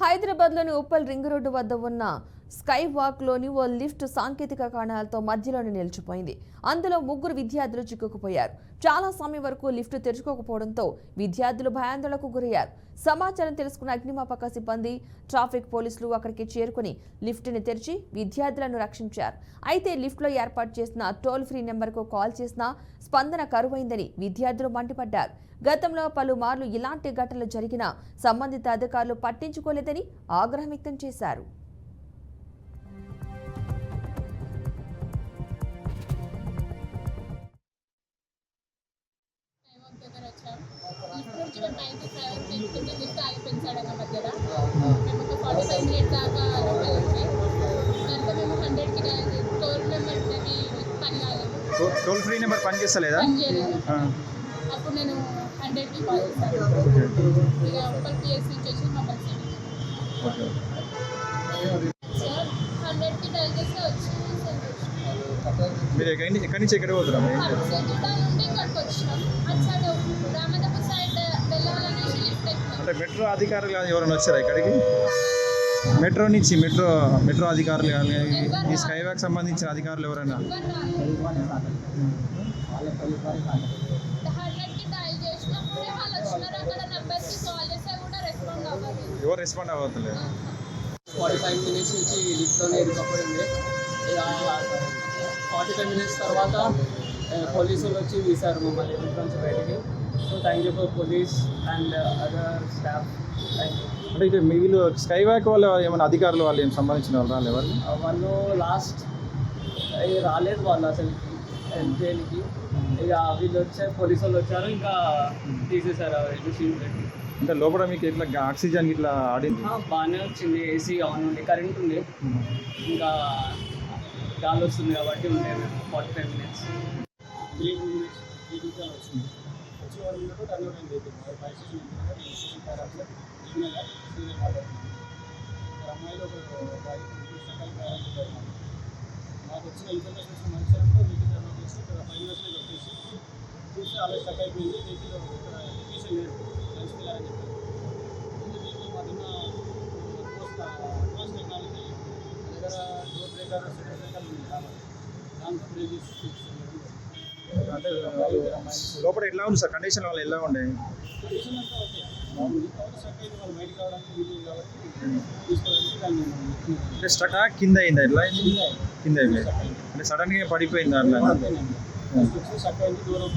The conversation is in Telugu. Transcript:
హైదరాబాద్లోని ఉప్పల్ రింగ్ రోడ్డు వద్ద ఉన్న స్కై వాక్లోని ఓ లిఫ్ట్ సాంకేతిక కారణాలతో మధ్యలోనే నిలిచిపోయింది. అందులో ముగ్గురు విద్యార్థులు చిక్కుకుపోయారు. చాలా సమయం వరకు లిఫ్ట్ తెరుచుకోకపోవడంతో విద్యార్థులు భయాందోళనకు గురయ్యారు. సమాచారం తెలుసుకున్న అగ్నిమాపక సిబ్బంది, ట్రాఫిక్ పోలీసులు అక్కడికి చేరుకుని లిఫ్ట్ని తెరిచి విద్యార్థులను రక్షించారు. అయితే లిఫ్ట్లో ఏర్పాటు చేసిన టోల్ ఫ్రీ నెంబర్కు కాల్ చేసినా స్పందన కరువైందని విద్యార్థులు మండిపడ్డారు. గతంలో పలుమార్లు ఇలాంటి ఘటనలు జరిగినా సంబంధిత అధికారులు పట్టించుకోలేదని ఆగ్రహం వ్యక్తం చేశారు. టోల్ ఫ్రీ నెంబర్ పనిచేస్తలేదా? అప్పుడు నేను 100కి కాల్ చేశాను. ఇక ఉప్పల్ పిఎస్ నుంచి వచ్చి మమ్మల్ని సార్ 100కి డైల్ చేస్తే వచ్చింది సార్. మీరు ఎక్కడి నుంచి ఎక్కడ పోతున్నాం? నుండి ఇక్కడికి వచ్చినాం. అటు సైడ్ రామదపు సైడ్ వెళ్ళాలనేసి లిఫ్ట్ ఎక్కినాం. అంటే మెట్రో అధికారులు ఎవరైనా వచ్చారా ఇక్కడికి? మెట్రో నుంచి మెట్రో అధికారులు కానీ ఈ స్కై వాక్ సంబంధించిన అధికారులు ఎవరైనా? 100కి డైల్ చేసినప్పుడే వాళ్ళు వచ్చినారు. అక్కడ నెంబర్కి కాల్ చేస్తే కూడా రెస్పాండ్ అవ్వలేదు. ఎవరు రెస్పాండ్ అవ్వట్లేదు. 45 మినిట్స్ నుంచి లిఫ్ట్లోనే ఇరుకపోయింది. 45 మినిట్స్ తర్వాత పోలీసులు వచ్చి తీశారు మమ్మల్ని లిఫ్ట్ నుంచి బయటికి. So thank you for police and other staff. Thank you. అంటే ఇటు వీళ్ళు స్కై వాక్ వాళ్ళు ఏమైనా అధికారులు వాళ్ళు ఏం సంబంధించిన వాళ్ళు రాలేదు? వాళ్ళు లాస్ట్ రాలేదు వాళ్ళు అసలు జైలుకి. ఇక వీళ్ళు వచ్చారు, పోలీసు వాళ్ళు వచ్చారు, ఇంకా తీసేశారు సీన్ పెట్టి. అంటే లోపల మీకు ఇట్లా ఆక్సిజన్ ఇట్లా ఆడింది? బాగానే వచ్చింది. ఏసీ ఆన్ ఉంది, కరెంట్ ఉంది, ఇంకా గాలి వస్తుంది కాబట్టి ఉండే 45 మినిట్స్. 3 మినిట్స్ వచ్చింది. వచ్చి 1 మినిట్ టర్న్ అయింది. అమ్మాయిలో మాకు వచ్చిన ఇన్ఫర్మేషన్ మంచిగా వెహికల్ చేసి ఇక్కడ 5 మినిట్స్లో వచ్చేసి చూస్తే అలా స్టక్ అయిపోయింది. వెహికల్ ఇక్కడ ఎడ్యుకేషన్ లేదు, లంచ్కి వెళ్ళారని చెప్పారు. వెహికల్ మాకున్న అడ్వాన్స్ టెక్నాలజీ దగ్గర డోర్ బ్రేకర్, సెకండ్ బ్రేకర్ ఉంది కాబట్టి దాంతో బ్రేక్ చేసి అంటే లోపల ఎట్లా ఉంది సార్ కండిషన్? వాళ్ళు ఎలా ఉండే కండిషన్ అంతా ఓకే, బాగుంది. కాబట్టి స్టక్ అయింది, వాళ్ళు బయటకు రావడానికి వీలు కాబట్టి తీసుకోవడానికి దాన్ని అంటే స్టక్ కింద అయిందా? ఎట్లా కింద అయిపోయింది అంటే సడన్గా పడిపోయింది అట్లా? స్టక్ అయింది, దూరం